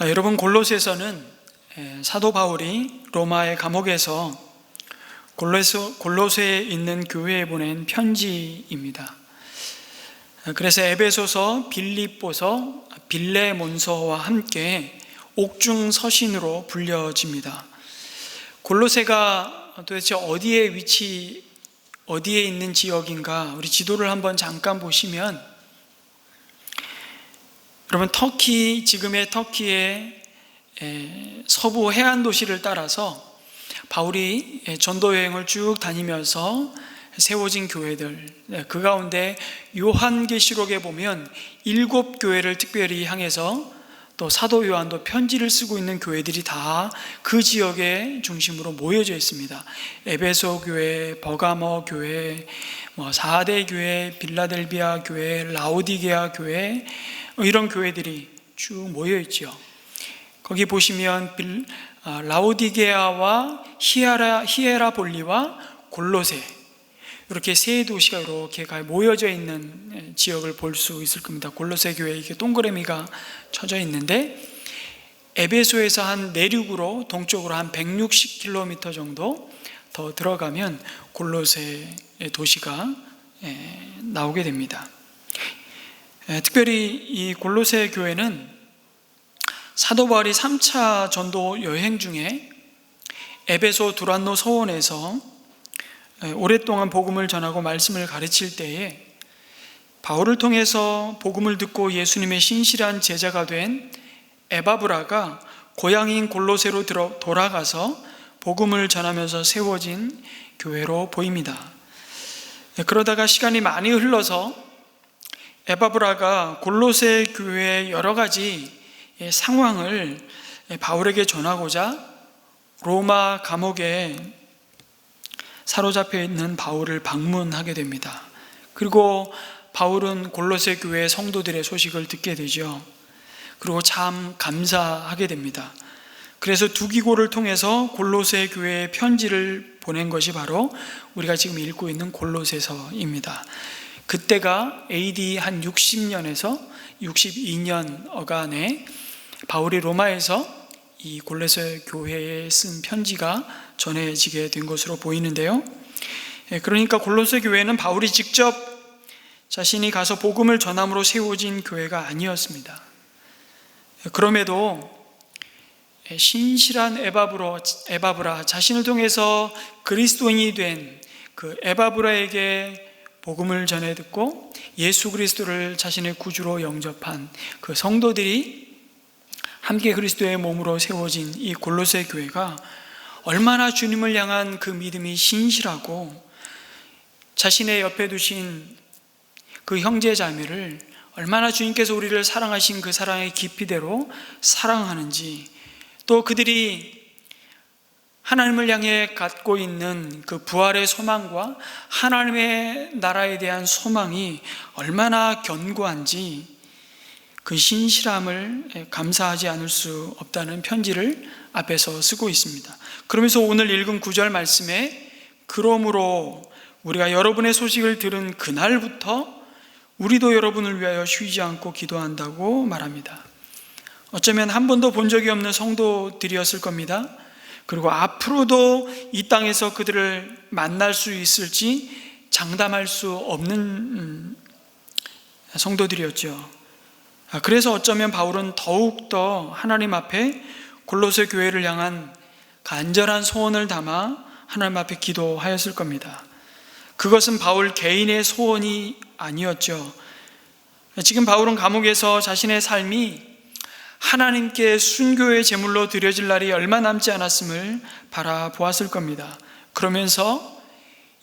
여러분, 골로새서는 사도 바울이 로마의 감옥에서 골로새에 있는 교회에 보낸 편지입니다. 그래서 에베소서, 빌립보서, 빌레몬서와 함께 옥중 서신으로 불려집니다. 골로새가 도대체 어디에 있는 지역인가, 우리 지도를 한번 잠깐 보시면, 여러분, 지금의 터키의 서부 해안 도시를 따라서 바울이 전도 여행을 쭉 다니면서 세워진 교회들, 그 가운데 요한계시록에 보면 7교회를 특별히 향해서 또 사도 요한도 편지를 쓰고 있는 교회들이 다 그 지역의 중심으로 모여져 있습니다. 에베소 교회, 버가모 교회, 사대 교회, 빌라델비아 교회, 라오디게아 교회, 이런 교회들이 쭉 모여 있죠. 거기 보시면 라오디게아와 히에라볼리와 골로새, 이렇게 세 도시가 이렇게 모여져 있는 지역을 볼 수 있을 겁니다. 골로새 교회에 이렇게 동그라미가 쳐져 있는데, 에베소에서 한 내륙으로 동쪽으로 한 160km 정도 더 들어가면 골로새 도시가 나오게 됩니다. 특별히 이 골로새 교회는 사도 바울이 3차 전도 여행 중에 에베소 두란노 서원에서 오랫동안 복음을 전하고 말씀을 가르칠 때에 바울을 통해서 복음을 듣고 예수님의 신실한 제자가 된 에바브라가 고향인 골로새로 돌아가서 복음을 전하면서 세워진 교회로 보입니다. 그러다가 시간이 많이 흘러서 에바브라가 골로새 교회의 여러 가지 상황을 바울에게 전하고자 로마 감옥에 사로잡혀 있는 바울을 방문하게 됩니다. 그리고 바울은 골로새 교회 성도들의 소식을 듣게 되죠. 그리고 참 감사하게 됩니다. 그래서 두기고를 통해서 골로새 교회에 편지를 보낸 것이 바로 우리가 지금 읽고 있는 골로새서입니다. 그때가 AD 한 60년에서 62년 어간에 바울이 로마에서 이 골로새 교회에 쓴 편지가 전해지게 된 것으로 보이는데요. 그러니까 골로새 교회는 바울이 직접 자신이 가서 복음을 전함으로 세워진 교회가 아니었습니다. 그럼에도 신실한 에바브라, 자신을 통해서 그리스도인이 된 그 에바브라에게 복음을 전해 듣고 예수 그리스도를 자신의 구주로 영접한 그 성도들이 함께 그리스도의 몸으로 세워진 이 골로새 교회가 얼마나 주님을 향한 그 믿음이 신실하고 자신의 옆에 두신 그 형제 자매를 얼마나 주님께서 우리를 사랑하신 그 사랑의 깊이대로 사랑하는지, 또 그들이 하나님을 향해 갖고 있는 그 부활의 소망과 하나님의 나라에 대한 소망이 얼마나 견고한지, 그 신실함을 감사하지 않을 수 없다는 편지를 앞에서 쓰고 있습니다. 그러면서 오늘 읽은 9절 말씀에 그러므로 우리가 여러분의 소식을 들은 그날부터 우리도 여러분을 위하여 쉬지 않고 기도한다고 말합니다. 어쩌면 한 번도 본 적이 없는 성도들이었을 겁니다. 그리고 앞으로도 이 땅에서 그들을 만날 수 있을지 장담할 수 없는 성도들이었죠. 그래서 어쩌면 바울은 더욱더 하나님 앞에 골로새 교회를 향한 간절한 소원을 담아 하나님 앞에 기도하였을 겁니다. 그것은 바울 개인의 소원이 아니었죠. 지금 바울은 감옥에서 자신의 삶이 하나님께 순교의 제물로 드려질 날이 얼마 남지 않았음을 바라보았을 겁니다. 그러면서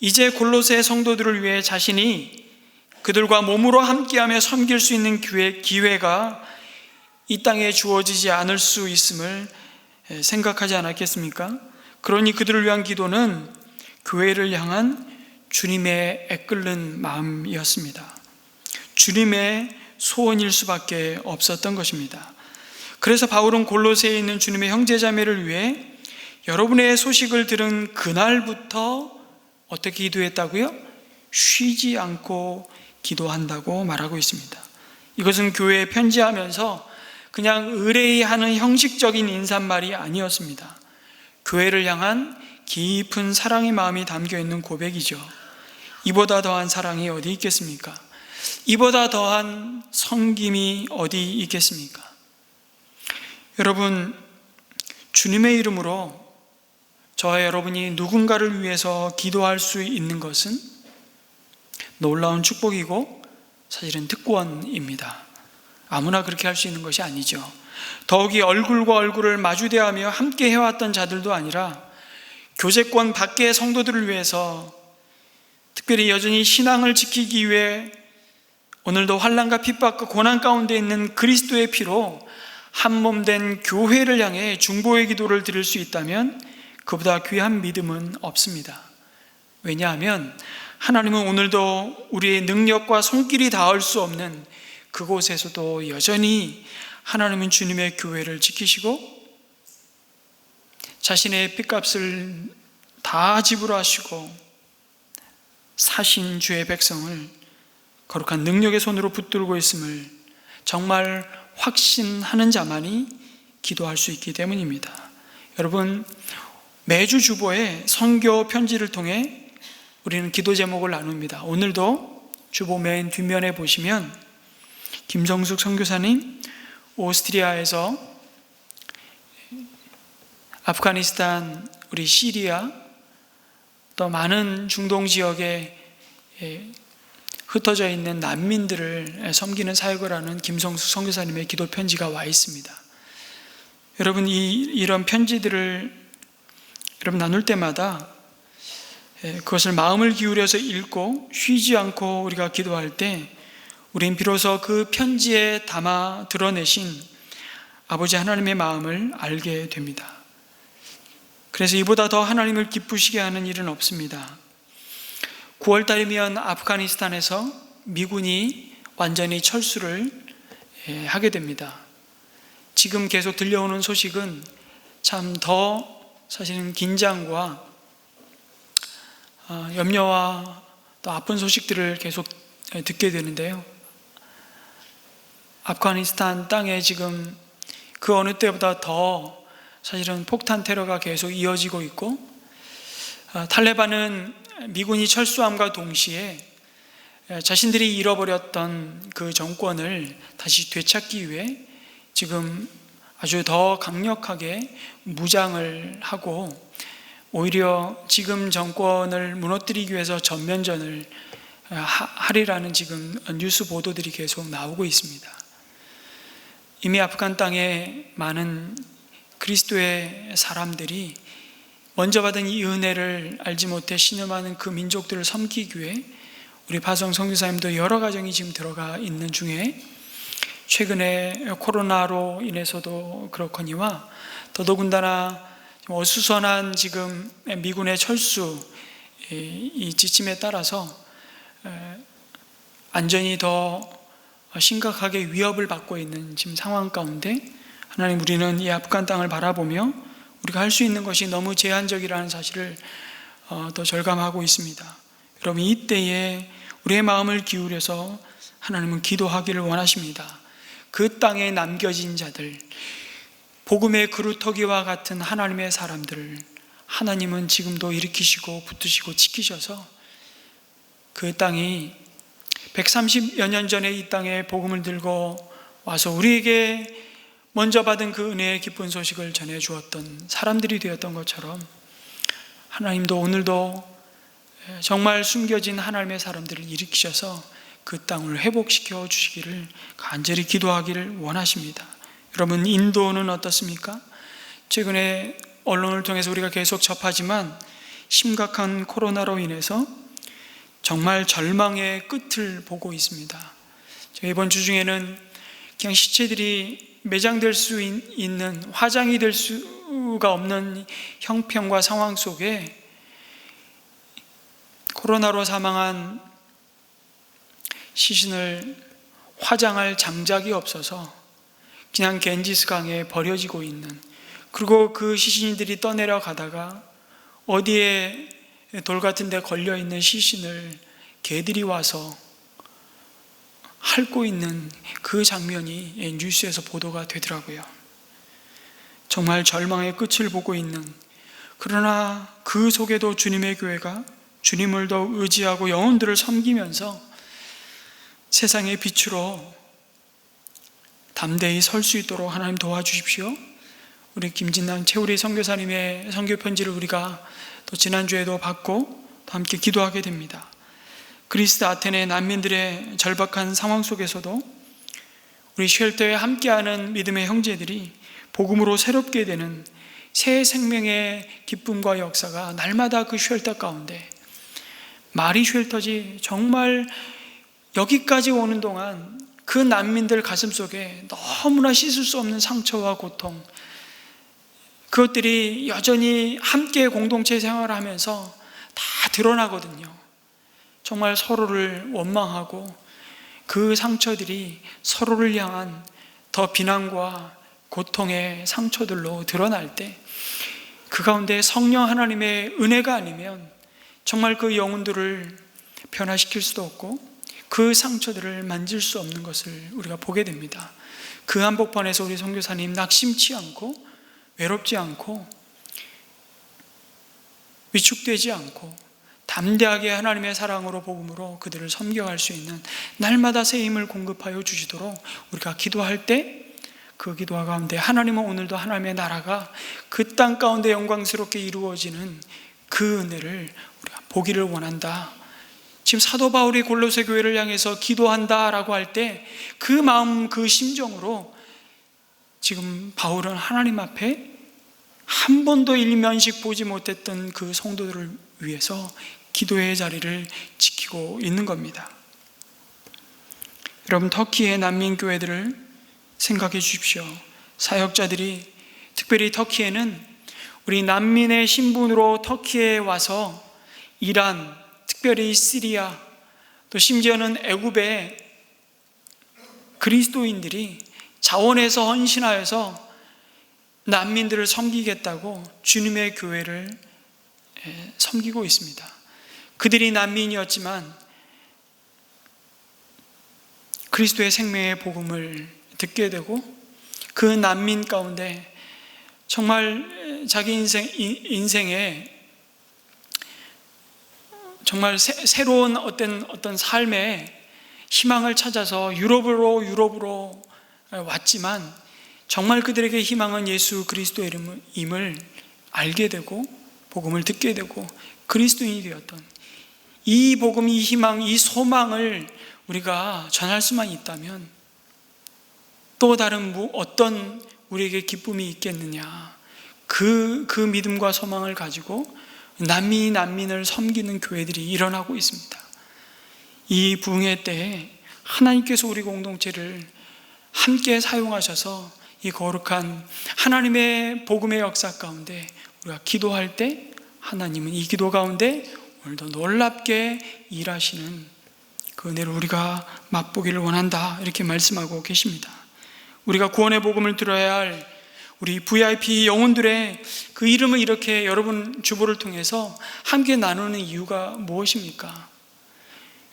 이제 골로새 성도들을 위해 자신이 그들과 몸으로 함께하며 섬길 수 있는 기회가 이 땅에 주어지지 않을 수 있음을 생각하지 않았겠습니까? 그러니 그들을 위한 기도는 교회를 향한 주님의 애끓는 마음이었습니다. 주님의 소원일 수밖에 없었던 것입니다. 그래서 바울은 골로새에 있는 주님의 형제자매를 위해 여러분의 소식을 들은 그날부터 어떻게 기도했다고요? 쉬지 않고 기도한다고 말하고 있습니다. 이것은 교회에 편지하면서 그냥 의뢰하는 형식적인 인사말이 아니었습니다. 교회를 향한 깊은 사랑의 마음이 담겨있는 고백이죠. 이보다 더한 사랑이 어디 있겠습니까? 이보다 더한 섬김이 어디 있겠습니까? 여러분, 주님의 이름으로 저와 여러분이 누군가를 위해서 기도할 수 있는 것은 놀라운 축복이고 사실은 특권입니다. 아무나 그렇게 할 수 있는 것이 아니죠. 더욱이 얼굴과 얼굴을 마주대하며 함께 해왔던 자들도 아니라 교제권 밖의 성도들을 위해서, 특별히 여전히 신앙을 지키기 위해 오늘도 환난과 핍박과 고난 가운데 있는 그리스도의 피로 한몸된 교회를 향해 중보의 기도를 드릴 수 있다면 그보다 귀한 믿음은 없습니다. 왜냐하면 하나님은 오늘도 우리의 능력과 손길이 닿을 수 없는 그곳에서도 여전히 하나님은 주님의 교회를 지키시고 자신의 핏값을 다 지불하시고 사신 주의 백성을 거룩한 능력의 손으로 붙들고 있음을 정말 확신하는 자만이 기도할 수 있기 때문입니다. 여러분, 매주 주보에 선교 편지를 통해 우리는 기도 제목을 나눕니다. 오늘도 주보 맨 뒷면에 보시면 김성숙 선교사님 오스트리아에서 아프가니스탄, 우리 시리아, 또 많은 중동 지역에 흩어져 있는 난민들을 섬기는 사역을 하는 김성숙 선교사님의 기도 편지가 와 있습니다. 여러분, 이런 편지들을 여러분 나눌 때마다 그것을 마음을 기울여서 읽고 쉬지 않고 우리가 기도할 때 우린 비로소 그 편지에 담아 드러내신 아버지 하나님의 마음을 알게 됩니다. 그래서 이보다 더 하나님을 기쁘시게 하는 일은 없습니다. 9월 달이면 아프가니스탄에서 미군이 완전히 철수를 하게 됩니다. 지금 계속 들려오는 소식은 참 더 사실은 긴장과 염려와 또 아픈 소식들을 계속 듣게 되는데요. 아프가니스탄 땅에 지금 그 어느 때보다 더 사실은 폭탄 테러가 계속 이어지고 있고, 탈레반은 미군이 철수함과 동시에 자신들이 잃어버렸던 그 정권을 다시 되찾기 위해 지금 아주 더 강력하게 무장을 하고 오히려 지금 정권을 무너뜨리기 위해서 전면전을 하리라는 지금 뉴스 보도들이 계속 나오고 있습니다. 이미 아프간 땅에 많은 그리스도의 사람들이 먼저 받은 이 은혜를 알지 못해 신음하는 그 민족들을 섬기기 위해 우리 바성 선교사님도 여러 가정이 지금 들어가 있는 중에 최근에 코로나로 인해서도 그렇거니와 더더군다나 어수선한 지금 미군의 철수 이 지침에 따라서 안전이 더 심각하게 위협을 받고 있는 지금 상황 가운데 하나님, 우리는 이 아프간 땅을 바라보며 우리가 할 수 있는 것이 너무 제한적이라는 사실을 더 절감하고 있습니다. 여러분, 이때에 우리의 마음을 기울여서 하나님은 기도하기를 원하십니다. 그 땅에 남겨진 자들, 복음의 그루터기와 같은 하나님의 사람들을 하나님은 지금도 일으키시고 붙드시고 지키셔서 그 땅이 130여 년 전에 이 땅에 복음을 들고 와서 우리에게 먼저 받은 그 은혜의 기쁜 소식을 전해 주었던 사람들이 되었던 것처럼 하나님도 오늘도 정말 숨겨진 하나님의 사람들을 일으키셔서 그 땅을 회복시켜 주시기를 간절히 기도하기를 원하십니다. 여러분, 인도는 어떻습니까? 최근에 언론을 통해서 우리가 계속 접하지만 심각한 코로나로 인해서 정말 절망의 끝을 보고 있습니다. 이번 주 중에는 그냥 시체들이 매장될 수 있는, 화장이 될 수가 없는 형편과 상황 속에 코로나로 사망한 시신을 화장할 장작이 없어서 그냥 겐지스 강에 버려지고 있는, 그리고 그 시신들이 떠내려 가다가 어디에 돌 같은 데 걸려 있는 시신을 개들이 와서 핥고 있는 그 장면이 뉴스에서 보도가 되더라고요. 정말 절망의 끝을 보고 있는, 그러나 그 속에도 주님의 교회가 주님을 더욱 의지하고 영혼들을 섬기면서 세상의 빛으로 담대히 설 수 있도록 하나님 도와주십시오. 우리 김진남 최우리 선교사님의 선교 편지를 우리가 또 지난주에도 받고 또 함께 기도하게 됩니다. 그리스 아테네 난민들의 절박한 상황 속에서도 우리 쉘터에 함께하는 믿음의 형제들이 복음으로 새롭게 되는 새 생명의 기쁨과 역사가 날마다 그 쉘터 가운데, 말이 쉘터지 정말 여기까지 오는 동안 그 난민들 가슴속에 너무나 씻을 수 없는 상처와 고통, 그것들이 여전히 함께 공동체 생활을 하면서 다 드러나거든요. 정말 서로를 원망하고 그 상처들이 서로를 향한 더 비난과 고통의 상처들로 드러날 때, 그 가운데 성령 하나님의 은혜가 아니면 정말 그 영혼들을 변화시킬 수도 없고 그 상처들을 만질 수 없는 것을 우리가 보게 됩니다. 그 한복판에서 우리 선교사님 낙심치 않고 외롭지 않고 위축되지 않고 담대하게 하나님의 사랑으로 복음으로 그들을 섬겨갈 수 있는 날마다 새 힘을 공급하여 주시도록 우리가 기도할 때, 그 기도와 가운데 하나님은 오늘도 하나님의 나라가 그 땅 가운데 영광스럽게 이루어지는 그 은혜를 우리가 보기를 원한다. 지금 사도 바울이 골로새 교회를 향해서 기도한다라고 할 때 그 마음, 그 심정으로 지금 바울은 하나님 앞에 한 번도 일면식 보지 못했던 그 성도들을 위해서 기도의 자리를 지키고 있는 겁니다. 여러분, 터키의 난민교회들을 생각해 주십시오. 사역자들이, 특별히 터키에는 우리 난민의 신분으로 터키에 와서 이란, 특별히 시리아, 또 심지어는 애굽의 그리스도인들이 자원해서 헌신하여서 난민들을 섬기겠다고 주님의 교회를 섬기고 있습니다. 그들이 난민이었지만 그리스도의 생명의 복음을 듣게 되고 그 난민 가운데 정말 자기 인생에 정말 새로운 어떤 삶의 희망을 찾아서 유럽으로 왔지만 정말 그들에게 희망은 예수 그리스도의 이름임을 알게 되고 복음을 듣게 되고 그리스도인이 되었던 이 복음, 이 희망, 이 소망을 우리가 전할 수만 있다면 또 다른 어떤 우리에게 기쁨이 있겠느냐. 그 믿음과 소망을 가지고 난민을 섬기는 교회들이 일어나고 있습니다. 이 부흥의 때에 하나님께서 우리 공동체를 함께 사용하셔서 이 거룩한 하나님의 복음의 역사 가운데 우리가 기도할 때 하나님은 이 기도 가운데 오늘도 놀랍게 일하시는 그 은혜를 우리가 맛보기를 원한다, 이렇게 말씀하고 계십니다. 우리가 구원의 복음을 들어야 할 우리 VIP 영혼들의 그 이름을 이렇게 여러분 주보를 통해서 함께 나누는 이유가 무엇입니까?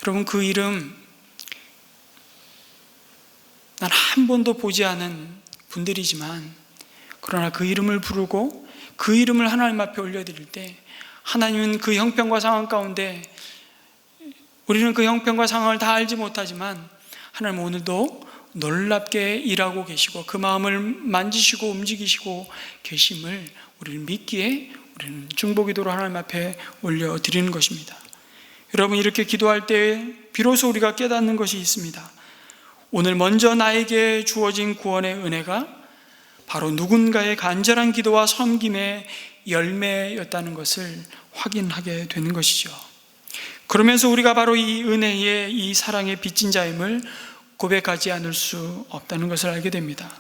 여러분, 그 이름 난 한 번도 보지 않은 분들이지만 그러나 그 이름을 부르고 그 이름을 하나님 앞에 올려드릴 때 하나님은 그 형편과 상황 가운데 우리는 그 형편과 상황을 다 알지 못하지만 하나님 오늘도 놀랍게 일하고 계시고 그 마음을 만지시고 움직이시고 계심을 우리는 믿기에 우리는 중보기도로 하나님 앞에 올려드리는 것입니다. 여러분, 이렇게 기도할 때 비로소 우리가 깨닫는 것이 있습니다. 오늘 먼저 나에게 주어진 구원의 은혜가 바로 누군가의 간절한 기도와 섬김의 열매였다는 것을 확인하게 되는 것이죠. 그러면서 우리가 바로 이 은혜의, 이 사랑의 빚진 자임을 고백하지 않을 수 없다는 것을 알게 됩니다.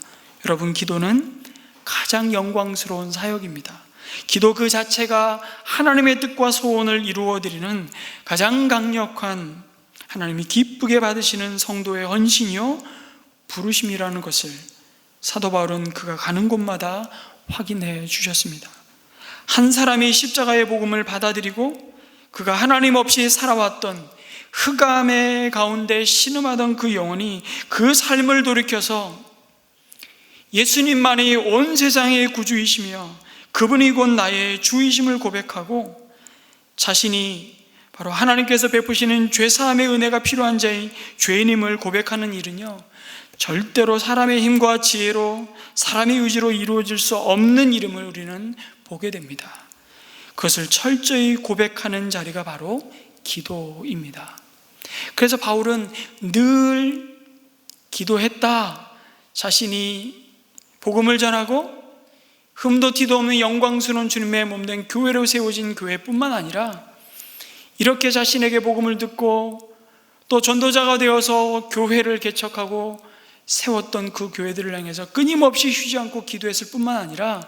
여러분, 기도는 가장 영광스러운 사역입니다. 기도 그 자체가 하나님의 뜻과 소원을 이루어드리는 가장 강력한 하나님이 기쁘게 받으시는 성도의 헌신이요 부르심이라는 것을 사도 바울은 그가 가는 곳마다 확인해 주셨습니다. 한 사람이 십자가의 복음을 받아들이고 그가 하나님 없이 살아왔던 흑암의 가운데 신음하던 그 영혼이 그 삶을 돌이켜서 예수님만이 온 세상의 구주이시며 그분이 곧 나의 주이심을 고백하고 자신이 바로 하나님께서 베푸시는 죄사함의 은혜가 필요한 자의 죄인임을 고백하는 일은요, 절대로 사람의 힘과 지혜로, 사람의 의지로 이루어질 수 없는 일임을 우리는 보게 됩니다. 그것을 철저히 고백하는 자리가 바로 기도입니다. 그래서 바울은 늘 기도했다. 자신이 복음을 전하고 흠도 티도 없는 영광스러운 주님의 몸된 교회로 세워진 교회뿐만 아니라 이렇게 자신에게 복음을 듣고 또 전도자가 되어서 교회를 개척하고 세웠던 그 교회들을 향해서 끊임없이 쉬지 않고 기도했을 뿐만 아니라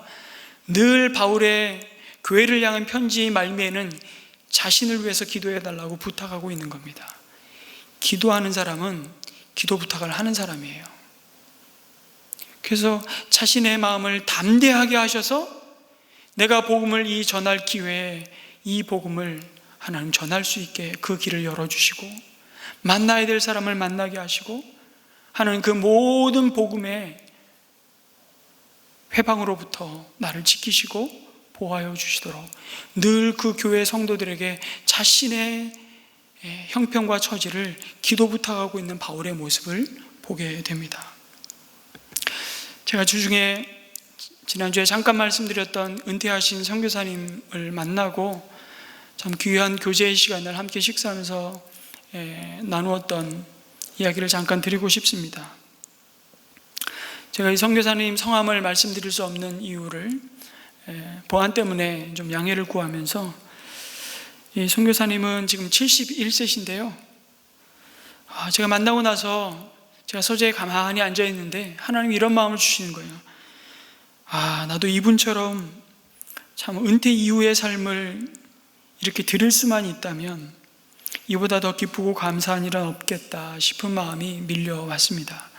늘 바울의 교회를 향한 편지 말미에는 자신을 위해서 기도해달라고 부탁하고 있는 겁니다. 기도하는 사람은 기도 부탁을 하는 사람이에요. 그래서 자신의 마음을 담대하게 하셔서 내가 복음을 이 전할 기회에 이 복음을 하나님 전할 수 있게 그 길을 열어주시고 만나야 될 사람을 만나게 하시고 하는 그 모든 복음의 회방으로부터 나를 지키시고 보호하여 주시도록 늘 그 교회 성도들에게 자신의 형편과 처지를 기도 부탁하고 있는 바울의 모습을 보게 됩니다. 제가 주중에 지난주에 잠깐 말씀드렸던 은퇴하신 선교사님을 만나고 참 귀한 교제의 시간을 함께 식사하면서 나누었던 이야기를 잠깐 드리고 싶습니다. 제가 이 선교사님 성함을 말씀드릴 수 없는 이유를 보안 때문에 좀 양해를 구하면서, 이 선교사님은 지금 71세신데요 제가 만나고 나서 제가 서재에 가만히 앉아 있는데 하나님이 이런 마음을 주시는 거예요. 나도 이분처럼 참 은퇴 이후의 삶을 이렇게 들을 수만 있다면 이보다 더 기쁘고 감사한 일은 없겠다 싶은 마음이 밀려왔습니다.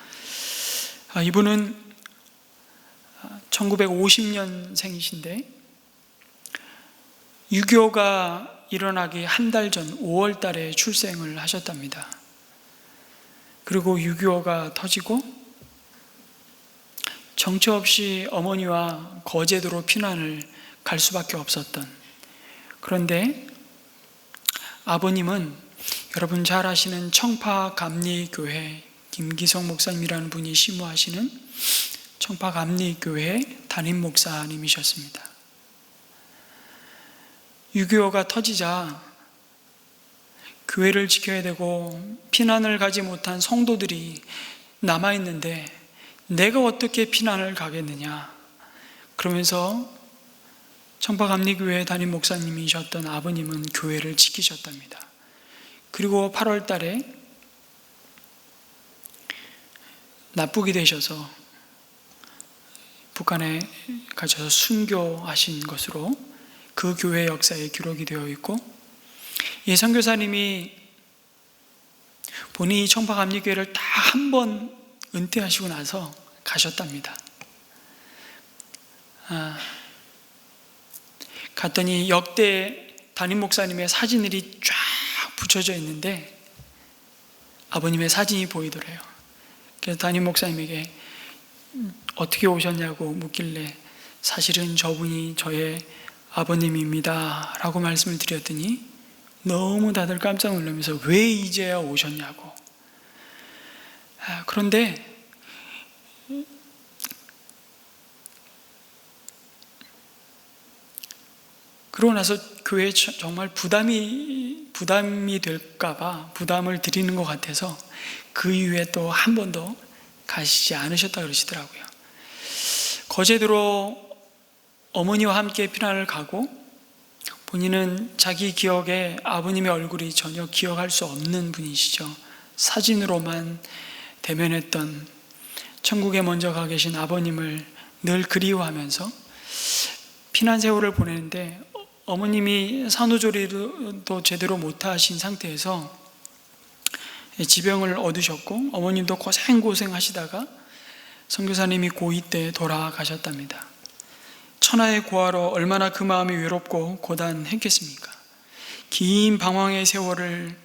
이분은 1950년생이신데 6.25가 일어나기 한 달 전 5월 달에 출생을 하셨답니다. 그리고 6.25가 터지고 정처 없이 어머니와 거제도로 피난을 갈 수밖에 없었던, 그런데 아버님은 여러분 잘 아시는 청파감리교회 김기성 목사님이라는 분이 심우하시는 청파감리교회 담임 목사님이셨습니다. 6.25가 터지자 교회를 지켜야 되고 피난을 가지 못한 성도들이 남아있는데 내가 어떻게 피난을 가겠느냐, 그러면서 청파감리교회 담임 목사님이셨던 아버님은 교회를 지키셨답니다. 그리고 8월 달에 납북이 되셔서 북한에 가셔서 순교하신 것으로 그 교회 역사에 기록이 되어 있고, 이 선교사님이 본인이 청파감리교회를 다 한 번 은퇴하시고 나서 가셨답니다. 갔더니 역대 담임 목사님의 사진들이 쫙 붙여져 있는데 아버님의 사진이 보이더래요. 그래서 담임 목사님에게 어떻게 오셨냐고 묻길래 사실은 저분이 저의 아버님입니다 라고 말씀을 드렸더니 너무 다들 깜짝 놀라면서 왜 이제야 오셨냐고. 그런데 그러고 나서 교회에 정말 부담이 될까봐 부담을 드리는 것 같아서 그 이후에 또 한 번도 가시지 않으셨다 그러시더라고요. 거제도로 어머니와 함께 피난을 가고 본인은 자기 기억에 아버님의 얼굴이 전혀 기억할 수 없는 분이시죠. 사진으로만 대면했던 천국에 먼저 가 계신 아버님을 늘 그리워하면서 피난 세월을 보내는데 어머님이 산후조리도 제대로 못하신 상태에서 지병을 얻으셨고 어머님도 고생 하시다가 선교사님이 고2 때 돌아가셨답니다. 천하의 고아로 얼마나 그 마음이 외롭고 고단했겠습니까? 긴 방황의 세월을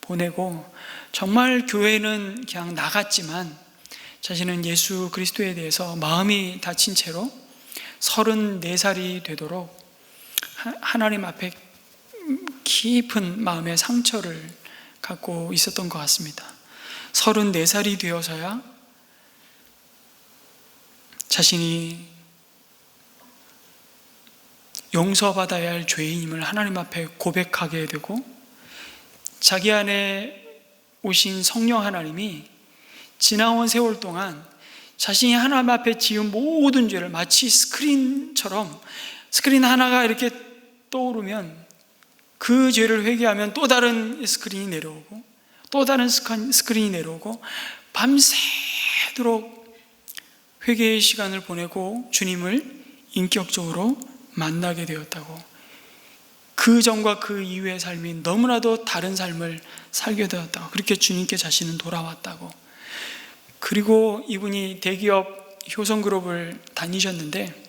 보내고 정말 교회는 그냥 나갔지만 자신은 예수 그리스도에 대해서 마음이 다친 채로 34살이 되도록 하나님 앞에 깊은 마음의 상처를 갖고 있었던 것 같습니다. 34살이 되어서야 자신이 용서받아야 할 죄인임을 하나님 앞에 고백하게 되고, 자기 안에 오신 성령 하나님이 지나온 세월 동안 자신이 하나님 앞에 지은 모든 죄를 마치 스크린처럼, 스크린 하나가 이렇게 떠오르면 그 죄를 회개하면 또 다른 스크린이 내려오고 또 다른 스크린이 내려오고 밤새도록 회개의 시간을 보내고 주님을 인격적으로 만나게 되었다고, 그 전과 그 이후의 삶이 너무나도 다른 삶을 살게 되었다고, 그렇게 주님께 자신은 돌아왔다고. 그리고 이분이 대기업 효성그룹을 다니셨는데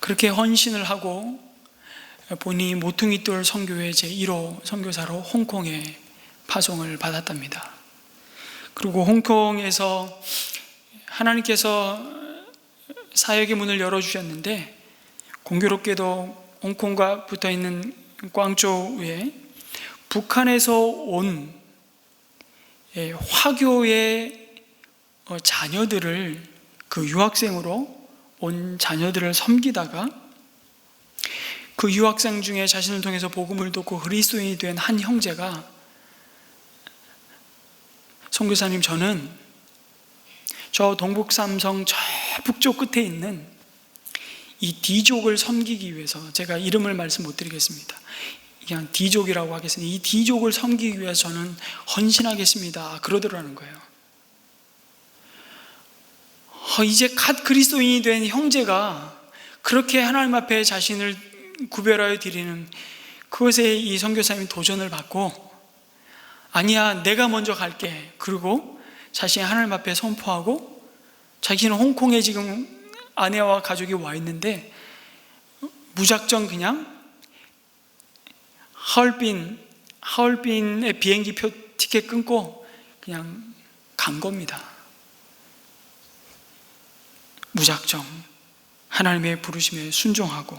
그렇게 헌신을 하고 본인이 모퉁이돌 선교회 제1호 선교사로 홍콩에 파송을 받았답니다. 그리고 홍콩에서 하나님께서 사역의 문을 열어주셨는데, 공교롭게도 홍콩과 붙어있는 광저우에 북한에서 온 화교의 자녀들을, 그 유학생으로 온 자녀들을 섬기다가 그 유학생 중에 자신을 통해서 복음을 듣고 그리스도인이 된 한 형제가, 선교사님, 저는 저 동북 삼성 저 북쪽 끝에 있는 이 D족을 섬기기 위해서, 제가 이름을 말씀 못 드리겠습니다. 그냥 D족이라고 하겠습니다. 이 D족을 섬기기 위해서 저는 헌신하겠습니다. 그러더라는 거예요. 이제 갓 그리스도인이 된 형제가 그렇게 하나님 앞에 자신을 구별하여 드리는 그것에 이 선교사님이 도전을 받고, 아니야, 내가 먼저 갈게. 그리고 자신이 하나님 앞에 선포하고, 자기는 홍콩에 지금 아내와 가족이 와 있는데 무작정 그냥 하얼빈의 비행기표 티켓 끊고 그냥 간 겁니다. 무작정 하나님의 부르심에 순종하고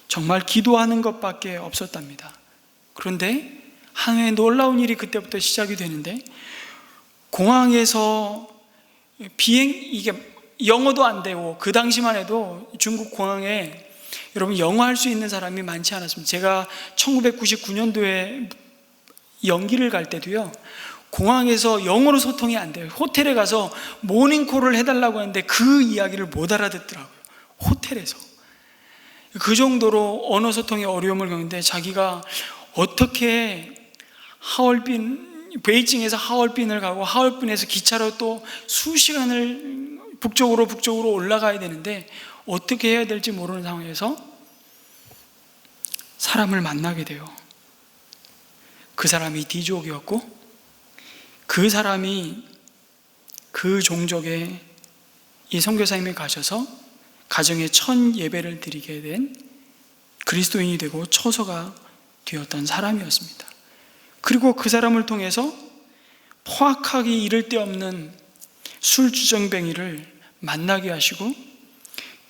정말 기도하는 것밖에 없었답니다. 그런데 하나의 놀라운 일이 그때부터 시작이 되는데, 공항에서 이게 영어도 안 되고, 그 당시만 해도 중국 공항에 여러분 영어 할 수 있는 사람이 많지 않았습니다. 제가 1999년도에 연기를 갈 때도요, 공항에서 영어로 소통이 안 돼요. 호텔에 가서 모닝콜을 해달라고 하는데 그 이야기를 못 알아듣더라고요. 호텔에서. 그 정도로 언어 소통에 어려움을 겪는데, 자기가 어떻게 베이징에서 하얼빈을 가고 하얼빈에서 기차로 또 수시간을 북쪽으로 올라가야 되는데 어떻게 해야 될지 모르는 상황에서 사람을 만나게 돼요. 그 사람이 D족이었고, 그 사람이 그 종족에 이 선교사님이 가셔서 가정에 첫 예배를 드리게 된 그리스도인이 되고 처소가 되었던 사람이었습니다. 그리고 그 사람을 통해서 포악하기 이를 데 없는 술주정뱅이를 만나게 하시고,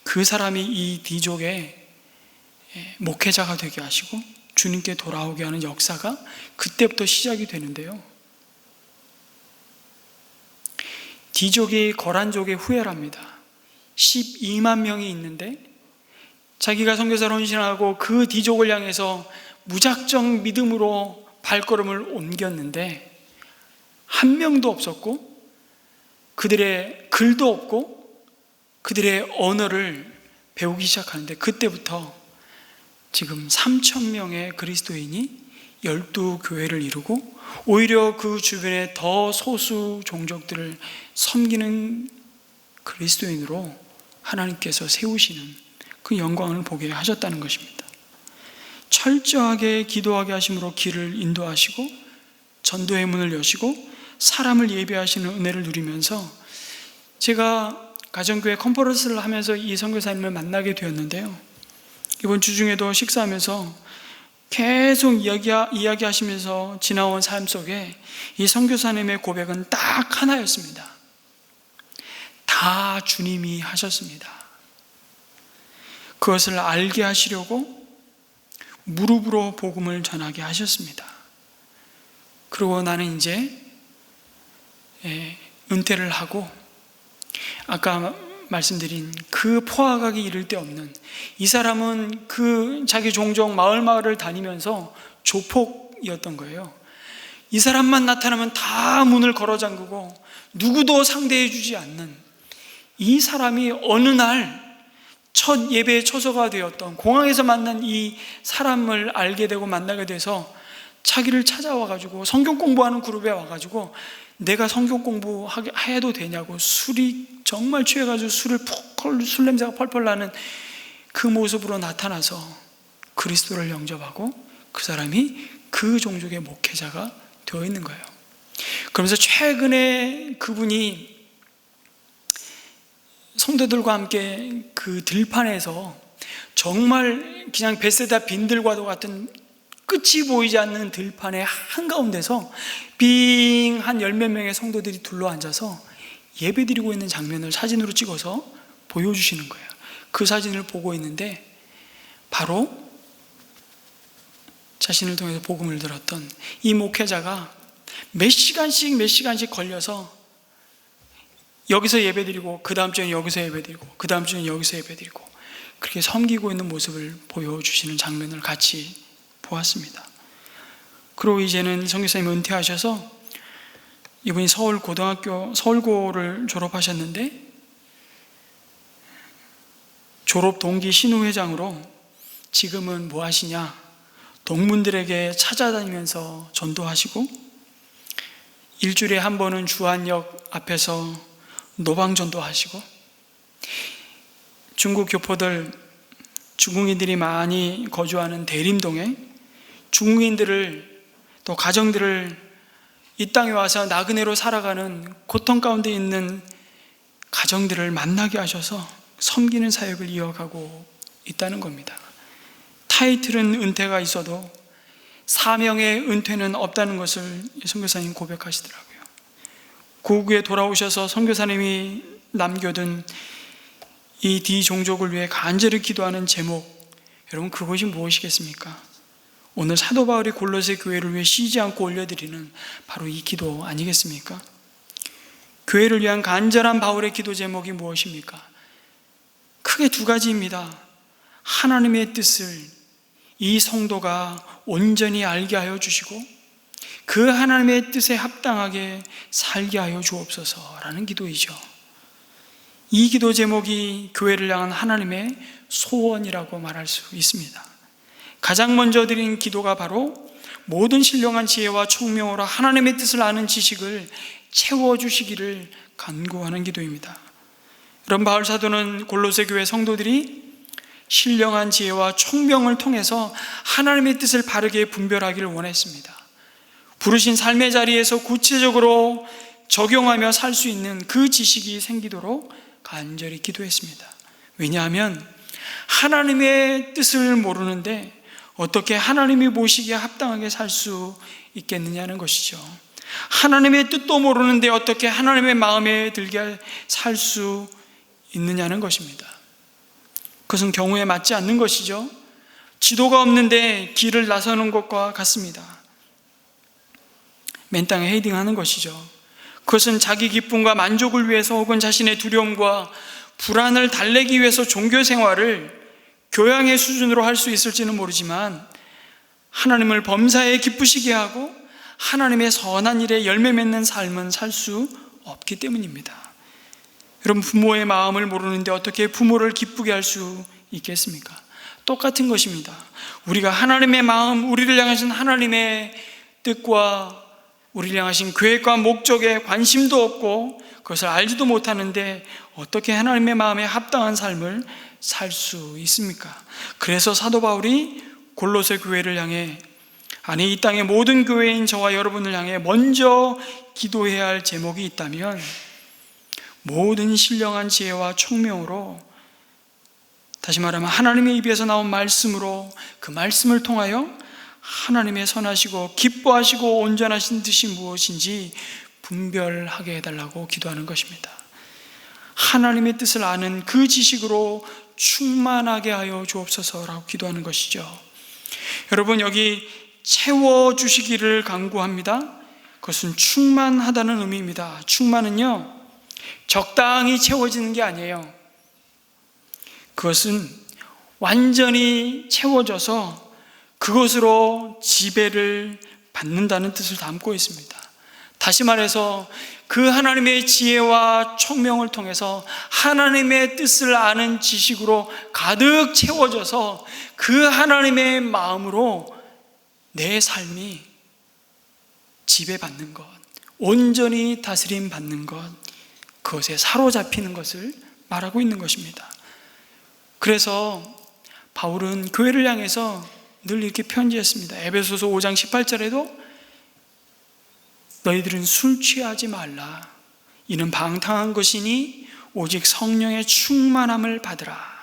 그 사람이 이 D족의 목회자가 되게 하시고 주님께 돌아오게 하는 역사가 그때부터 시작이 되는데요, D족이 거란족의 후예랍니다. 12만 명이 있는데 자기가 선교사로 헌신하고 그 D족을 향해서 무작정 믿음으로 발걸음을 옮겼는데 한 명도 없었고, 그들의 글도 없고, 그들의 언어를 배우기 시작하는데, 그때부터 지금 3,000명의 그리스도인이 12교회를 이루고, 오히려 그 주변에 더 소수 종족들을 섬기는 그리스도인으로 하나님께서 세우시는 그 영광을 보게 하셨다는 것입니다. 철저하게 기도하게 하심으로 길을 인도하시고 전도의 문을 여시고 사람을 예배하시는 은혜를 누리면서, 제가 가정교회 컨퍼런스를 하면서 이 선교사님을 만나게 되었는데요, 이번 주 중에도 식사하면서 계속 이야기하시면서 지나온 삶 속에 이 선교사님의 고백은 딱 하나였습니다. 다 주님이 하셨습니다. 그것을 알게 하시려고 무릎으로 복음을 전하게 하셨습니다. 그리고 나는 이제 은퇴를 하고 아까 말씀드린 그 포악하게 이를 데 없는, 이 사람은 그 자기 종종 마을을 다니면서 조폭이었던 거예요. 이 사람만 나타나면 다 문을 걸어 잠그고 누구도 상대해 주지 않는 이 사람이 어느 날 첫 예배의 초소가 되었던, 공항에서 만난 이 사람을 알게 되고 만나게 돼서 자기를 찾아와가지고 성경 공부하는 그룹에 와가지고 내가 성경 공부해도 되냐고, 술이 정말 취해가지고 술 냄새가 펄펄 나는 그 모습으로 나타나서 그리스도를 영접하고 그 사람이 그 종족의 목회자가 되어 있는 거예요. 그러면서 최근에 그분이 성도들과 함께 그 들판에서 정말 그냥 벳세다 빈들과도 같은 끝이 보이지 않는 들판의 한가운데서 빙 한 열 몇 명의 성도들이 둘러앉아서 예배드리고 있는 장면을 사진으로 찍어서 보여주시는 거예요. 그 사진을 보고 있는데 바로 자신을 통해서 복음을 들었던 이 목회자가 몇 시간씩 걸려서 여기서 예배드리고 그 다음 주에는 여기서 예배드리고 그 다음 주에는 여기서 예배드리고 그렇게 섬기고 있는 모습을 보여주시는 장면을 같이 보았습니다. 그리고 이제는 선교사님 은퇴하셔서 이분이 서울고를 졸업하셨는데 졸업 동기 신우회장으로 지금은 뭐 하시냐, 동문들에게 찾아다니면서 전도하시고 일주일에 한 번은 주안역 앞에서 노방전도 하시고, 중국 교포들, 중국인들이 많이 거주하는 대림동에 중국인들을 또 가정들을 이 땅에 와서 나그네로 살아가는 고통 가운데 있는 가정들을 만나게 하셔서 섬기는 사역을 이어가고 있다는 겁니다. 타이틀은 은퇴가 있어도 사명의 은퇴는 없다는 것을 선교사님 고백하시더라고요. 고국에 돌아오셔서 선교사님이 남겨둔 이 디종족을 위해 간절히 기도하는 제목, 여러분 그것이 무엇이겠습니까? 오늘 사도 바울이 골로새 교회를 위해 쉬지 않고 올려드리는 바로 이 기도 아니겠습니까? 교회를 위한 간절한 바울의 기도 제목이 무엇입니까? 크게 두 가지입니다. 하나님의 뜻을 이 성도가 온전히 알게 하여 주시고 그 하나님의 뜻에 합당하게 살게 하여 주옵소서라는 기도이죠. 이 기도 제목이 교회를 향한 하나님의 소원이라고 말할 수 있습니다. 가장 먼저 드린 기도가 바로 모든 신령한 지혜와 총명으로 하나님의 뜻을 아는 지식을 채워주시기를 간구하는 기도입니다. 여러분, 바울 사도는 골로새 교회 성도들이 신령한 지혜와 총명을 통해서 하나님의 뜻을 바르게 분별하기를 원했습니다. 부르신 삶의 자리에서 구체적으로 적용하며 살 수 있는 그 지식이 생기도록 간절히 기도했습니다. 왜냐하면 하나님의 뜻을 모르는데 어떻게 하나님이 보시기에 합당하게 살 수 있겠느냐는 것이죠. 하나님의 뜻도 모르는데 어떻게 하나님의 마음에 들게 살 수 있느냐는 것입니다. 그것은 경우에 맞지 않는 것이죠. 지도가 없는데 길을 나서는 것과 같습니다. 맨 땅에 헤딩하는 것이죠. 그것은 자기 기쁨과 만족을 위해서 혹은 자신의 두려움과 불안을 달래기 위해서 종교 생활을 교양의 수준으로 할 수 있을지는 모르지만 하나님을 범사에 기쁘시게 하고 하나님의 선한 일에 열매 맺는 삶은 살 수 없기 때문입니다. 여러분, 부모의 마음을 모르는데 어떻게 부모를 기쁘게 할 수 있겠습니까? 똑같은 것입니다. 우리가 하나님의 마음, 우리를 향하신 하나님의 뜻과 우리를 향하신 계획과 목적에 관심도 없고 그것을 알지도 못하는데 어떻게 하나님의 마음에 합당한 삶을 살 수 있습니까? 그래서 사도 바울이 골로새 교회를 향해, 아니 이 땅의 모든 교회인 저와 여러분을 향해 먼저 기도해야 할 제목이 있다면 모든 신령한 지혜와 총명으로, 다시 말하면 하나님의 입에서 나온 말씀으로 그 말씀을 통하여 하나님의 선하시고 기뻐하시고 온전하신 뜻이 무엇인지 분별하게 해달라고 기도하는 것입니다. 하나님의 뜻을 아는 그 지식으로 충만하게 하여 주옵소서라고 기도하는 것이죠. 여러분, 여기 채워주시기를 간구합니다. 그것은 충만하다는 의미입니다. 충만은요, 적당히 채워지는 게 아니에요. 그것은 완전히 채워져서 그것으로 지배를 받는다는 뜻을 담고 있습니다. 다시 말해서 그 하나님의 지혜와 총명을 통해서 하나님의 뜻을 아는 지식으로 가득 채워져서 그 하나님의 마음으로 내 삶이 지배받는 것, 온전히 다스림 받는 것, 그것에 사로잡히는 것을 말하고 있는 것입니다. 그래서 바울은 교회를 향해서 늘 이렇게 편지했습니다. 에베소서 5장 18절에도 너희들은 술 취하지 말라. 이는 방탕한 것이니 오직 성령의 충만함을 받으라.